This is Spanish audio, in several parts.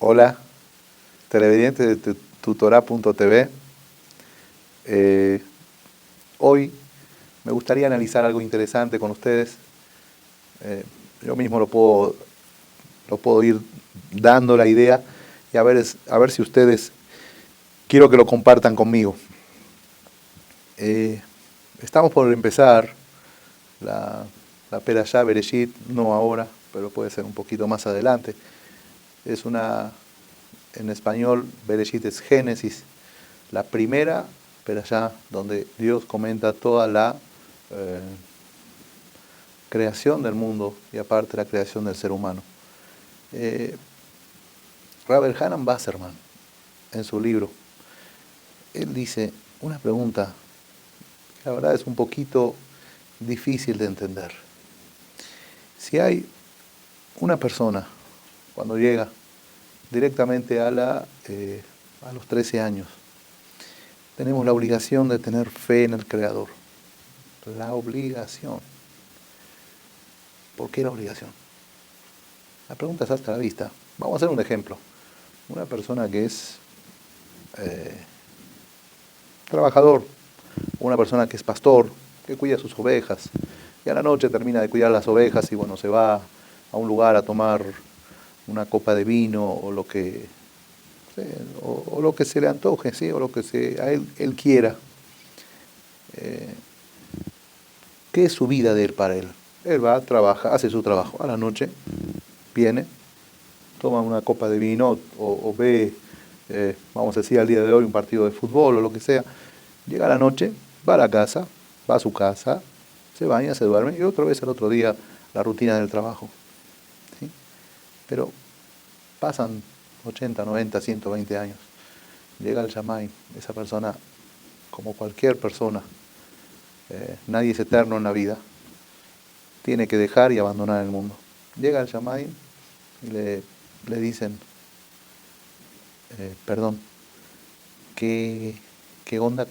Hola, televidentes de tutorá.tv. Hoy me gustaría analizar algo interesante con ustedes. Yo mismo lo puedo ir dando la idea y a ver si ustedes quiero que lo compartan conmigo. Estamos por empezar la Perashá Bereshit, no ahora, pero puede ser un poquito más adelante. En español, Bereshit es Génesis, la primera Perashá donde Dios comenta toda la creación del mundo y aparte la creación del ser humano. Rabbi Hanan Wasserman, en su libro, él dice una pregunta que la verdad es un poquito difícil de entender. Si hay una persona, cuando llega directamente a los 13 años, tenemos la obligación de tener fe en el Creador. La obligación. ¿Por qué la obligación? La pregunta está hasta la vista. Vamos a hacer un ejemplo. Una persona que es trabajador, una persona que es pastor, que cuida sus ovejas, y a la noche termina de cuidar las ovejas y bueno, se va a un lugar a tomar una copa de vino o lo que, o lo que se le antoje, ¿sí? O lo que él quiera. ¿Qué es su vida de él para él? Él va, trabaja, hace su trabajo. A la noche viene, toma una copa de vino o ve, vamos a decir al día de hoy, un partido de fútbol o lo que sea. Llega a la noche, va a la casa, va a su casa, se baña, se duerme y otra vez al otro día la rutina del trabajo. ¿Sí? Pero pasan 80, 90, 120 años. Llega el Shammai, esa persona, como cualquier persona, nadie es eterno en la vida, tiene que dejar y abandonar el mundo. Llega el Shammai y le dicen, perdón, ¿qué onda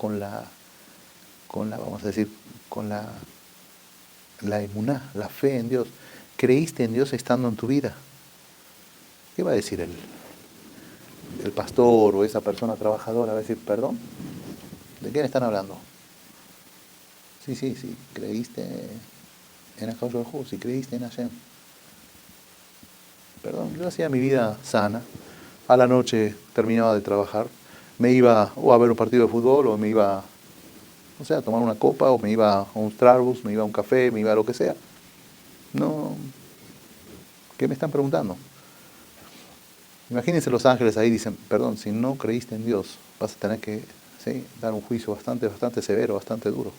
vamos a decir, con la emuná, la fe en Dios? ¿Creíste en Dios estando en tu vida? ¿Qué va a decir el pastor o esa persona trabajadora? Va a decir, perdón, ¿de quién están hablando? Sí, creíste en Akadosh Baruj Hu, si creíste en Hashem. Perdón, yo hacía mi vida sana, a la noche terminaba de trabajar, me iba o a ver un partido de fútbol o me iba, o sea, a tomar una copa o me iba a un Starbucks, me iba a un café, me iba a lo que sea. No, ¿qué me están preguntando? Imagínense los ángeles ahí dicen, perdón, si no creíste en Dios, vas a tener que dar un juicio bastante severo, bastante duro.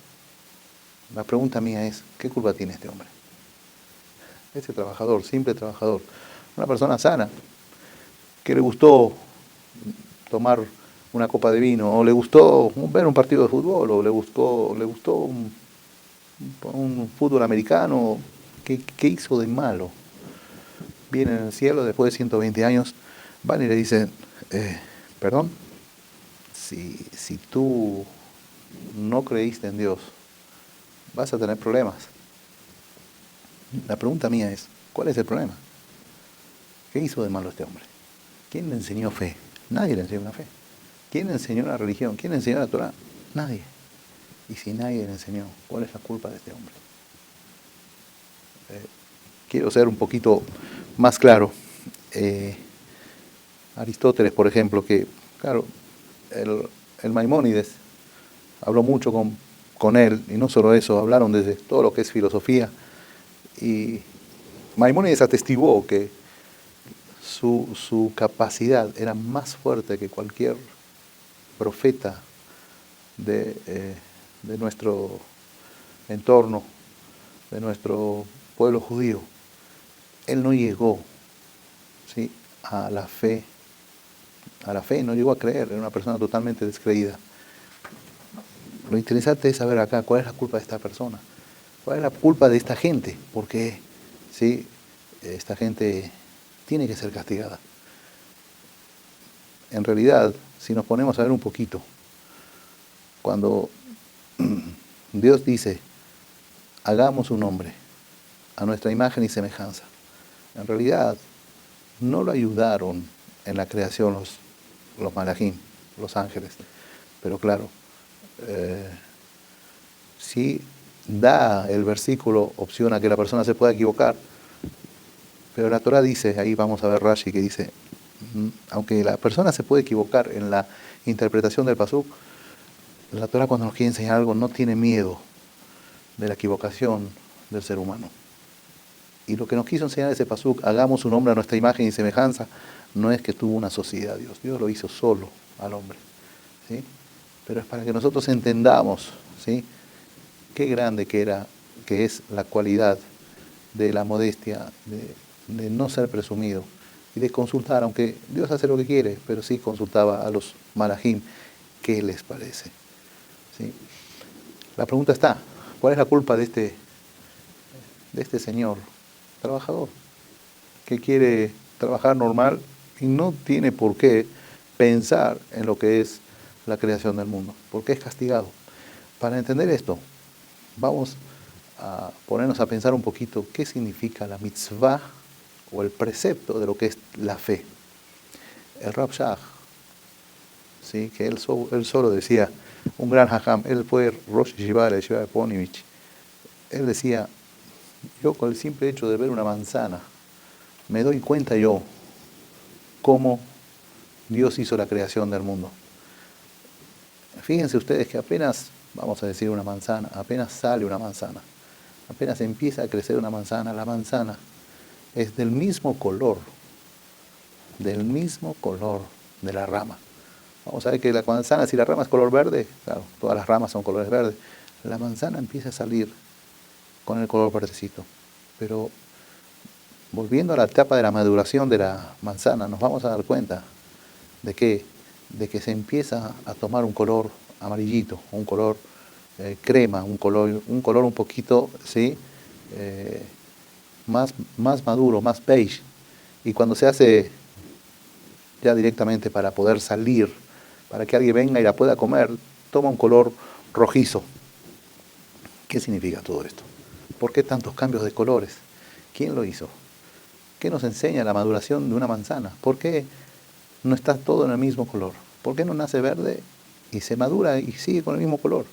La pregunta mía es, ¿qué culpa tiene este hombre? Ese trabajador, simple trabajador, una persona sana, que le gustó tomar una copa de vino, o le gustó ver un partido de fútbol, o le gustó un fútbol americano, ¿qué hizo de malo? Viene en el cielo, después de 120 años, van y le dicen, perdón, si tú no creíste en Dios, vas a tener problemas. La pregunta mía es, ¿cuál es el problema? ¿Qué hizo de malo este hombre? ¿Quién le enseñó fe? Nadie le enseñó una fe. ¿Quién le enseñó la religión? ¿Quién le enseñó la Torah? Nadie. Y si nadie le enseñó, ¿cuál es la culpa de este hombre? Quiero ser un poquito más claro. Aristóteles, por ejemplo, que, claro, el Maimónides habló mucho con él, y no solo eso, hablaron desde todo lo que es filosofía, y Maimónides atestiguó que su capacidad era más fuerte que cualquier profeta de nuestro entorno, de nuestro pueblo judío. Él no llegó, ¿sí?, a la fe, no llegó a creer, era una persona totalmente descreída. Lo interesante es saber acá cuál es la culpa de esta persona, cuál es la culpa de esta gente, porque ¿sí?, esta gente tiene que ser castigada. En realidad, si nos ponemos a ver un poquito, cuando Dios dice, hagamos un hombre a nuestra imagen y semejanza, en realidad no lo ayudaron en la creación los malajim, los ángeles. Pero claro, sí da el versículo opción a que la persona se pueda equivocar, pero la Torah dice, ahí vamos a ver Rashi que dice, aunque la persona se puede equivocar en la interpretación del pasuk, la Torah cuando nos quiere enseñar algo no tiene miedo de la equivocación del ser humano. Y lo que nos quiso enseñar ese pasuk, hagamos un hombre a nuestra imagen y semejanza, no es que tuvo una sociedad Dios. Dios lo hizo solo al hombre, ¿sí? Pero es para que nosotros entendamos, ¿sí?, qué grande que es la cualidad de la modestia, de no ser presumido y de consultar, aunque Dios hace lo que quiere, pero sí consultaba a los malajim qué les parece, ¿sí? La pregunta está, ¿cuál es la culpa de este señor trabajador que quiere trabajar normal y no tiene por qué pensar en lo que es la creación del mundo? ¿Por qué es castigado? Para entender esto, vamos a ponernos a pensar un poquito qué significa la mitzvah o el precepto de lo que es la fe. El Rav Shach, ¿sí?, que él solo decía, un gran hajam, él fue Rosh Yeshiva de Ponivich, él decía, yo con el simple hecho de ver una manzana, me doy cuenta yo cómo Dios hizo la creación del mundo. Fíjense ustedes que apenas, vamos a decir una manzana, apenas sale una manzana, apenas empieza a crecer una manzana, la manzana es del mismo color de la rama. Vamos a ver que la manzana, si la rama es color verde, claro, todas las ramas son colores verdes, la manzana empieza a salir con el color verdecito. Pero volviendo a la etapa de la maduración de la manzana, nos vamos a dar cuenta de que se empieza a tomar un color amarillito, un color crema, un color un poquito, ¿sí?, más maduro, más beige. Y cuando se hace ya directamente para poder salir, para que alguien venga y la pueda comer, toma un color rojizo. ¿Qué significa todo esto? ¿Por qué tantos cambios de colores? ¿Quién lo hizo? ¿Qué nos enseña la maduración de una manzana? ¿Por qué no está todo en el mismo color? ¿Por qué no nace verde y se madura y sigue con el mismo color?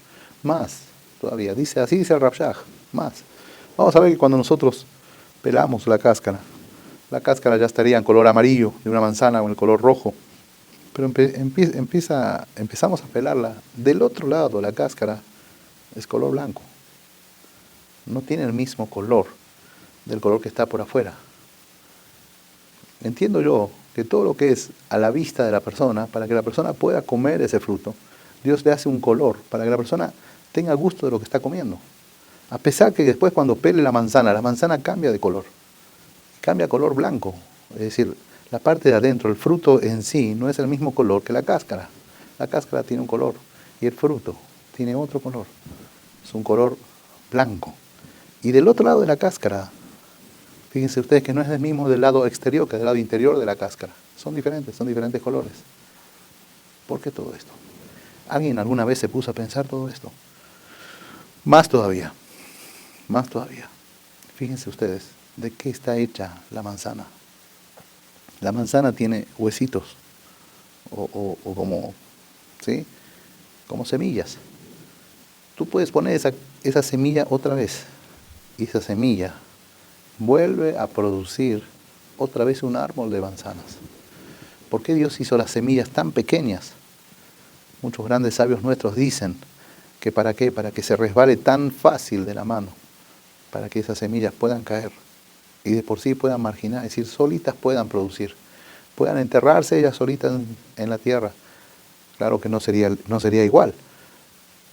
Más todavía, así dice el Rav Shach, más. Vamos a ver que cuando nosotros pelamos la cáscara ya estaría en color amarillo de una manzana o en el color rojo. Pero empezamos a pelarla. Del otro lado, la cáscara es color blanco. No tiene el mismo color del color que está por afuera. Entiendo yo que todo lo que es a la vista de la persona, para que la persona pueda comer ese fruto, Dios le hace un color, para que la persona tenga gusto de lo que está comiendo. A pesar que después cuando pele la manzana cambia de color. Cambia a color blanco. Es decir, la parte de adentro, el fruto en sí, no es el mismo color que la cáscara. La cáscara tiene un color y el fruto tiene otro color. Es un color blanco. Y del otro lado de la cáscara, fíjense ustedes que no es el mismo del lado exterior que del lado interior de la cáscara. Son diferentes colores. ¿Por qué todo esto? ¿Alguien alguna vez se puso a pensar todo esto? Más todavía. Fíjense ustedes, ¿de qué está hecha la manzana? La manzana tiene huesitos, o como, ¿sí?, como semillas. Tú puedes poner esa semilla otra vez, y esa semilla vuelve a producir otra vez un árbol de manzanas. ¿Por qué Dios hizo las semillas tan pequeñas? Muchos grandes sabios nuestros dicen que ¿para qué? Para que se resbale tan fácil de la mano, para que esas semillas puedan caer y de por sí puedan marginar, es decir, solitas puedan producir, puedan enterrarse ellas solitas en la tierra. Claro que no sería igual,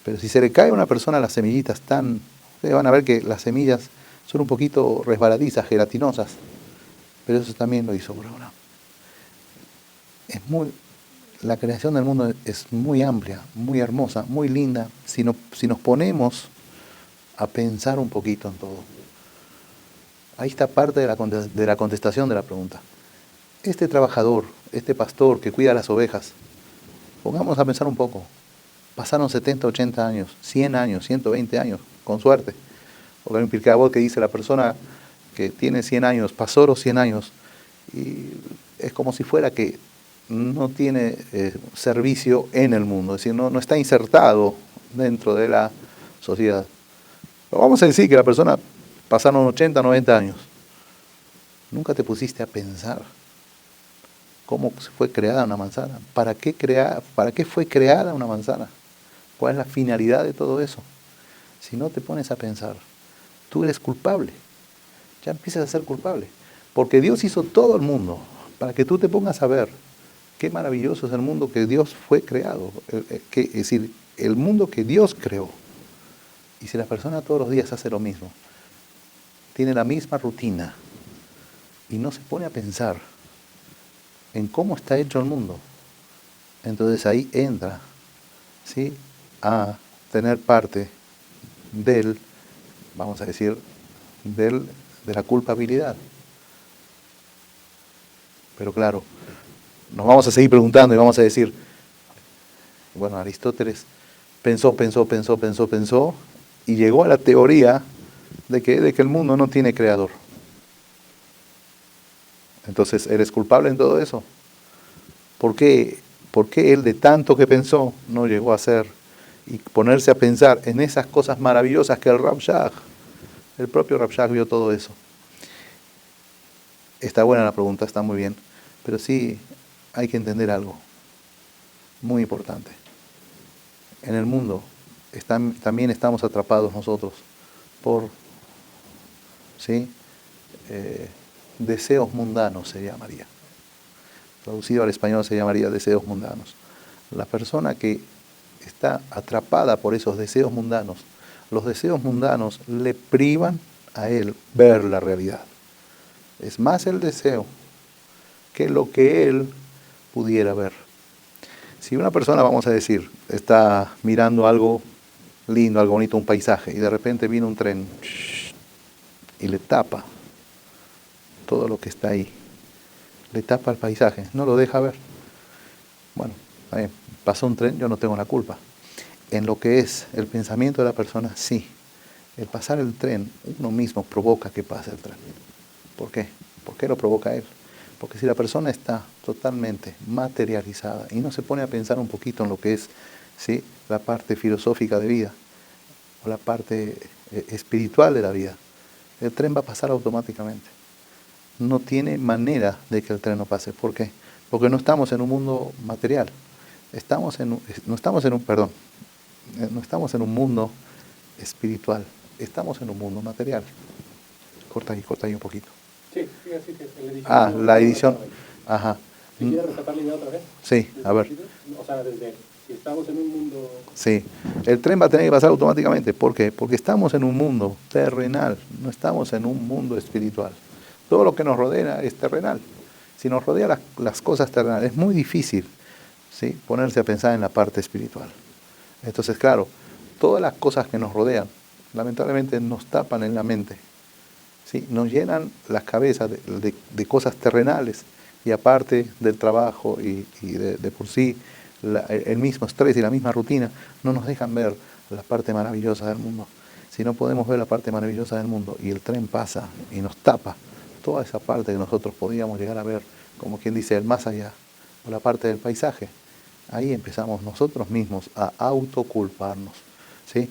pero si se le cae a una persona las semillitas ustedes van a ver que las semillas son un poquito resbaladizas, gelatinosas, pero eso también lo hizo por ahora. La creación del mundo es muy amplia, muy hermosa, muy linda, si nos ponemos a pensar un poquito en todo. Ahí está parte de la contestación de la pregunta. Este trabajador, este pastor que cuida las ovejas, pongamos a pensar un poco. Pasaron 70, 80 años, 100 años, 120 años, con suerte. Porque hay un Pirkei Avot que dice la persona que tiene 100 años, pasó los 100 años, y es como si fuera que no tiene servicio en el mundo, es decir, no está insertado dentro de la sociedad. Pero vamos a decir que la persona pasaron 80, 90 años. Nunca te pusiste a pensar cómo fue creada una manzana, para qué fue creada una manzana, cuál es la finalidad de todo eso. Si no te pones a pensar, tú eres culpable, ya empiezas a ser culpable, porque Dios hizo todo el mundo para que tú te pongas a ver qué maravilloso es el mundo que Dios fue creado, es decir, el mundo que Dios creó. Y si la persona todos los días hace lo mismo, tiene la misma rutina y no se pone a pensar en cómo está hecho el mundo, entonces ahí entra, ¿sí?, a tener parte del, vamos a decir, de la culpabilidad. Pero claro, nos vamos a seguir preguntando y vamos a decir, bueno, Aristóteles pensó y llegó a la teoría de que el mundo no tiene creador. Entonces, ¿eres culpable en todo eso? ¿Por qué él de tanto que pensó no llegó a hacer y ponerse a pensar en esas cosas maravillosas que el propio Rav Shach vio todo eso? Está buena la pregunta, está muy bien, pero sí hay que entender algo muy importante. En el mundo también estamos atrapados nosotros por, ¿sí?, deseos mundanos, se llamaría. Traducido al español se llamaría deseos mundanos. La persona que está atrapada por esos deseos mundanos, los deseos mundanos le privan a él ver la realidad. Es más el deseo que lo que él pudiera ver. Si una persona, vamos a decir, está mirando algo lindo, algo bonito, un paisaje, y de repente viene un tren y le tapa todo lo que está ahí, le tapa el paisaje, no lo deja ver. Bueno, pasó un tren, yo no tengo la culpa. En lo que es el pensamiento de la persona, sí. El pasar el tren, uno mismo provoca que pase el tren. ¿Por qué? ¿Por qué lo provoca él? Porque si la persona está totalmente materializada y no se pone a pensar un poquito en lo que es, ¿sí?, la parte filosófica de vida o la parte espiritual de la vida, el tren va a pasar automáticamente. No tiene manera de que el tren no pase. ¿Por qué? Porque no estamos en un mundo material. No estamos en un mundo espiritual. Estamos en un mundo material. Corta ahí un poquito. Sí, fíjate que el edificio... La edición. Ajá. ¿Te quieres rescatar la idea otra vez? Sí, a ver. O sea, desde que estamos en un mundo... Sí, el tren va a tener que pasar automáticamente. ¿Por qué? Porque estamos en un mundo terrenal, no estamos en un mundo espiritual. Todo lo que nos rodea es terrenal. Si nos rodea las cosas terrenales, es muy difícil, ¿sí?, ponerse a pensar en la parte espiritual. Entonces, claro, todas las cosas que nos rodean, lamentablemente nos tapan en la mente, ¿sí?, nos llenan las cabezas de cosas terrenales, y aparte del trabajo y de por sí el mismo estrés y la misma rutina, no nos dejan ver la parte maravillosa del mundo. Si no podemos ver la parte maravillosa del mundo y el tren pasa y nos tapa toda esa parte que nosotros podíamos llegar a ver, como quien dice, el más allá, o la parte del paisaje, ahí empezamos nosotros mismos a autoculparnos, ¿sí?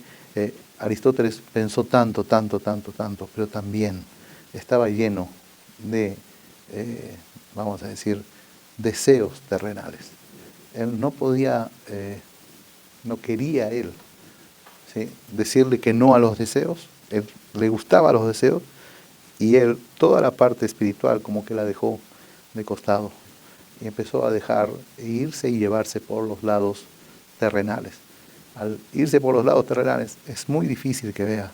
Aristóteles pensó tanto, pero también estaba lleno de, vamos a decir, deseos terrenales. Él no podía, no quería él, ¿sí?, decirle que no a los deseos. Él le gustaba los deseos y él toda la parte espiritual como que la dejó de costado y empezó a dejar irse y llevarse por los lados terrenales. Al irse por los lados terrenales es muy difícil que vea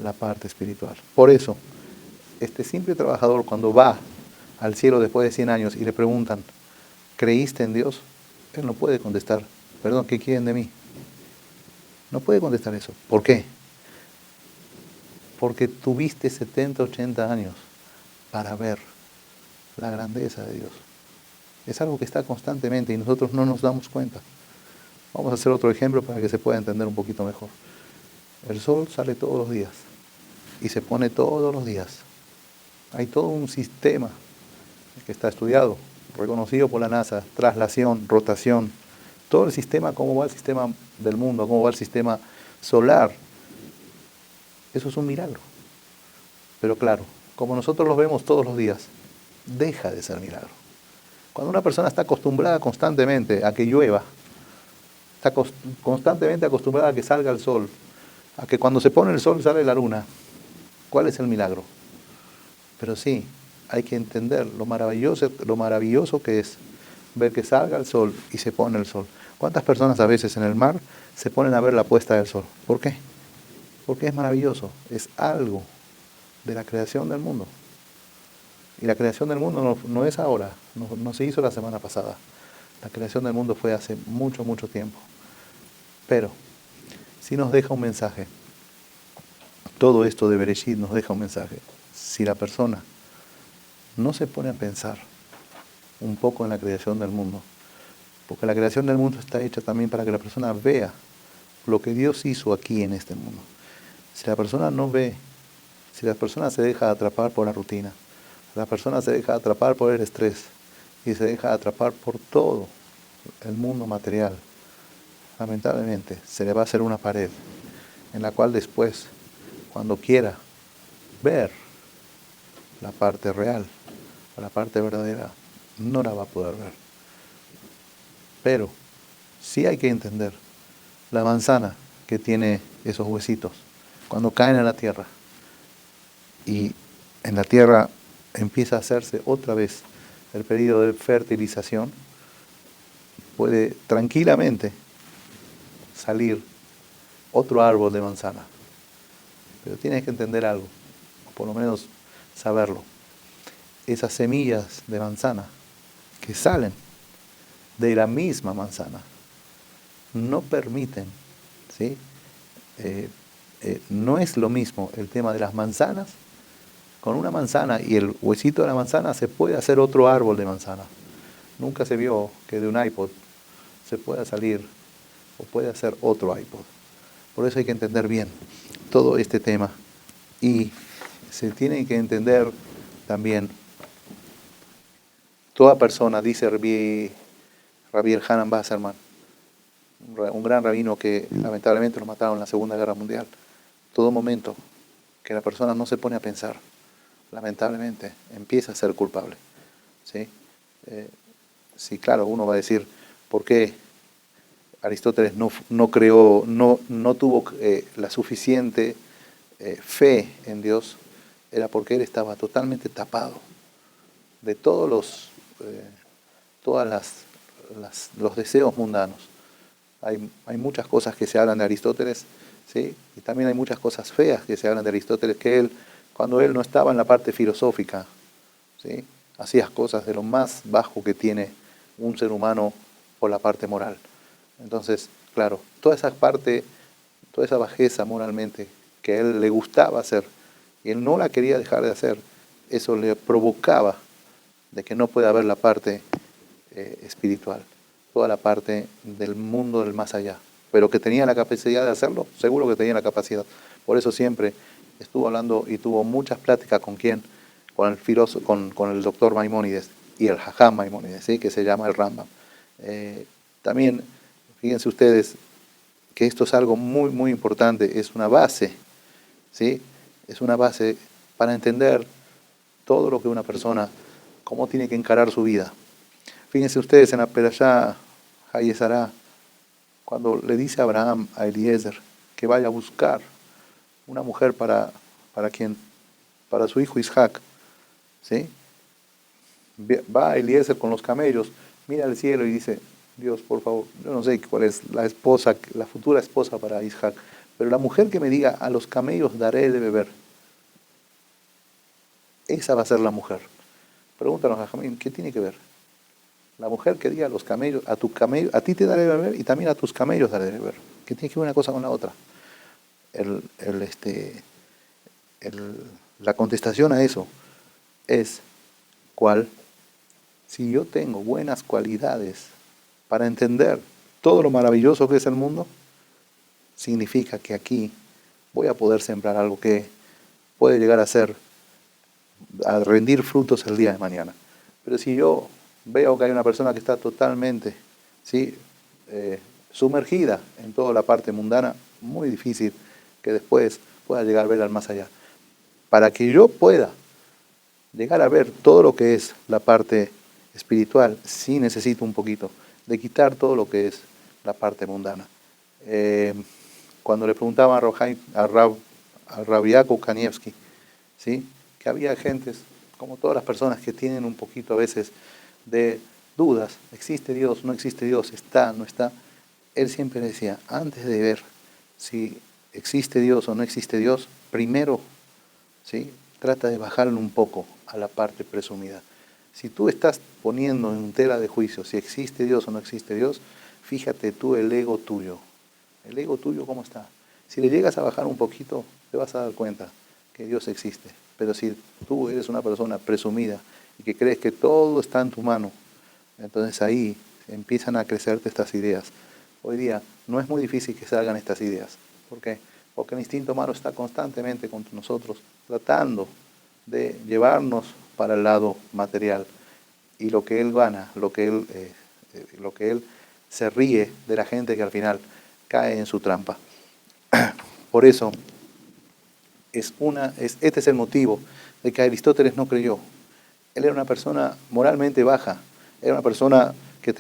la parte espiritual. Por eso, este simple trabajador, cuando va al cielo después de 100 años y le preguntan, ¿creíste en Dios?, él no puede contestar, perdón, ¿qué quieren de mí? No puede contestar eso. ¿Por qué? Porque tuviste 70, 80 años para ver la grandeza de Dios. Es algo que está constantemente y nosotros no nos damos cuenta. Vamos a hacer otro ejemplo para que se pueda entender un poquito mejor. El sol sale todos los días y se pone todos los días. Hay todo un sistema que está estudiado reconocido por la NASA, traslación, rotación, todo el sistema, cómo va el sistema del mundo, cómo va el sistema solar, eso es un milagro. Pero claro, como nosotros lo vemos todos los días, deja de ser milagro. Cuando una persona está acostumbrada constantemente a que llueva, está constantemente acostumbrada a que salga el sol, a que cuando se pone el sol sale la luna, ¿cuál es el milagro? Pero sí, hay que entender lo maravilloso que es ver que salga el sol y se pone el sol. ¿Cuántas personas a veces en el mar se ponen a ver la puesta del sol? ¿Por qué? Porque es maravilloso, es algo de la creación del mundo. Y la creación del mundo no es ahora, no se hizo la semana pasada. La creación del mundo fue hace mucho, mucho tiempo. Pero sí nos deja un mensaje. Todo esto de Bereshit nos deja un mensaje. Si la persona no se pone a pensar un poco en la creación del mundo, porque la creación del mundo está hecha también para que la persona vea lo que Dios hizo aquí en este mundo. Si la persona no ve, si la persona se deja atrapar por la rutina, la persona se deja atrapar por el estrés y se deja atrapar por todo el mundo material, lamentablemente se le va a hacer una pared en la cual después, cuando quiera ver la parte real, la parte verdadera, no la va a poder ver. Pero sí hay que entender la manzana que tiene esos huesitos, cuando caen en la tierra y en la tierra empieza a hacerse otra vez el periodo de fertilización, puede tranquilamente salir otro árbol de manzana. Pero tienes que entender algo, o por lo menos saberlo. Esas semillas de manzana que salen de la misma manzana no permiten, ¿sí? No es lo mismo el tema de las manzanas. Con una manzana y el huesito de la manzana se puede hacer otro árbol de manzana. Nunca se vio que de un iPod se pueda salir o puede hacer otro iPod. Por eso hay que entender bien todo este tema. Y se tiene que entender también, toda persona, dice Rabbi Elhanan Basserman, un gran rabino que lamentablemente lo mataron en la Segunda Guerra Mundial, todo momento que la persona no se pone a pensar, lamentablemente empieza a ser culpable. ¿Sí? Sí, claro, uno va a decir, ¿por qué Aristóteles no creó, no tuvo la suficiente fe en Dios? Era porque él estaba totalmente tapado de todos los deseos mundanos. Hay muchas cosas que se hablan de Aristóteles, ¿sí? Y también hay muchas cosas feas que se hablan de Aristóteles, que él, cuando él no estaba en la parte filosófica, ¿sí? Hacía cosas de lo más bajo que tiene un ser humano por la parte moral. Entonces, claro, toda esa parte, toda esa bajeza moralmente que a él le gustaba hacer, y él no la quería dejar de hacer, eso le provocaba de que no pueda haber la parte espiritual, toda la parte del mundo del más allá. Pero que tenía la capacidad de hacerlo, seguro que tenía la capacidad. Por eso siempre estuvo hablando y tuvo muchas pláticas con quién, con el filósofo, con el doctor Maimónides y el Jajam Maimónides, ¿sí? Que se llama el Rambam. También, fíjense ustedes que esto es algo muy, muy importante, es una base, ¿sí? Es una base para entender todo lo que una persona, cómo tiene que encarar su vida. Fíjense ustedes en la Perashá Hayezará, cuando le dice a Abraham, a Eliezer, que vaya a buscar una mujer para su hijo Isaac, ¿sí? Va a Eliezer con los camellos, mira al cielo y dice, Dios, por favor, yo no sé cuál es la esposa, la futura esposa para Isaac, pero la mujer que me diga, a los camellos daré de beber, esa va a ser la mujer. Pregúntanos a Jamín, ¿qué tiene que ver? La mujer que diga a los camellos, a ti te daré de beber y también a tus camellos daré de beber. ¿Qué tiene que ver una cosa con la otra? La contestación a eso es, ¿cuál? Si yo tengo buenas cualidades para entender todo lo maravilloso que es el mundo, significa que aquí voy a poder sembrar algo que puede llegar a rendir frutos el día de mañana. Pero si yo veo que hay una persona que está totalmente, ¿sí? Sumergida en toda la parte mundana, muy difícil que después pueda llegar a ver al más allá. Para que yo pueda llegar a ver todo lo que es la parte espiritual, sí necesito un poquito de quitar todo lo que es la parte mundana. Cuando le preguntaba a Rabiakov Kanievski, ¿sí? Que había gentes, como todas las personas, que tienen un poquito a veces de dudas, ¿existe Dios? ¿No existe Dios? ¿Está? ¿No está? Él siempre decía, antes de ver si existe Dios o no existe Dios, primero, ¿sí? Trata de bajarlo un poco a la parte presumida. Si tú estás poniendo en tela de juicio si existe Dios o no existe Dios, fíjate tú el ego tuyo. El ego tuyo, ¿cómo está? Si le llegas a bajar un poquito, te vas a dar cuenta que Dios existe. Pero si tú eres una persona presumida y que crees que todo está en tu mano, entonces ahí empiezan a crecerte estas ideas. Hoy día no es muy difícil que salgan estas ideas. ¿Por qué? Porque el instinto humano está constantemente contra nosotros, tratando de llevarnos para el lado material. Y lo que él gana, lo que él se ríe de la gente que al final cae en su trampa. Por eso, este es el motivo de que Aristóteles no creyó. Él era una persona moralmente baja, era una persona que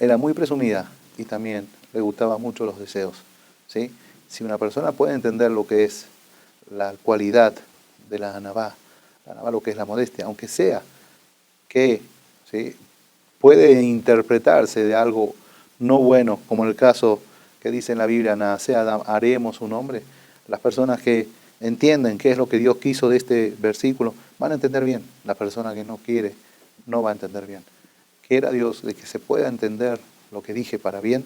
era muy presumida y también le gustaban mucho los deseos. ¿Sí? Si una persona puede entender lo que es la cualidad de la anabá lo que es la modestia, aunque sea que, ¿sí?, puede interpretarse de algo no bueno, como en el caso que dice en la Biblia, Naaseh Adam, haremos un hombre. Las personas que entienden qué es lo que Dios quiso de este versículo van a entender bien. La persona que no quiere no va a entender bien. Quiera Dios de que se pueda entender lo que dije para bien.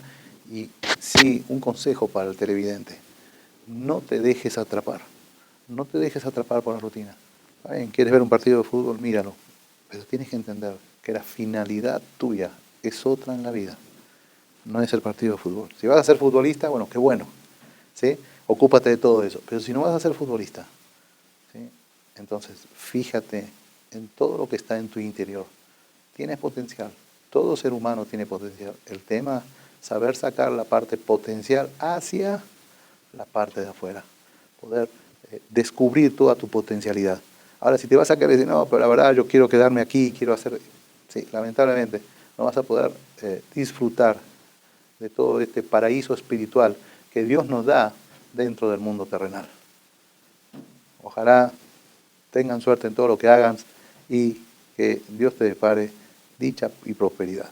Y sí, un consejo para el televidente: no te dejes atrapar. No te dejes atrapar por la rutina. ¿Está bien? ¿Quieres ver un partido de fútbol? Míralo. Pero tienes que entender que la finalidad tuya es otra en la vida. No es el partido de fútbol. Si vas a ser futbolista, bueno, qué bueno, ¿sí? Ocúpate de todo eso. Pero si no vas a ser futbolista, ¿sí?, entonces fíjate en todo lo que está en tu interior. Tienes potencial. Todo ser humano tiene potencial. El tema, saber sacar la parte potencial hacia la parte de afuera. Poder descubrir toda tu potencialidad. Ahora, si te vas a querer decir, no, pero la verdad yo quiero quedarme aquí, quiero hacer... Sí, lamentablemente no vas a poder disfrutar de todo este paraíso espiritual que Dios nos da dentro del mundo terrenal. Ojalá tengan suerte en todo lo que hagan y que Dios te depare dicha y prosperidad.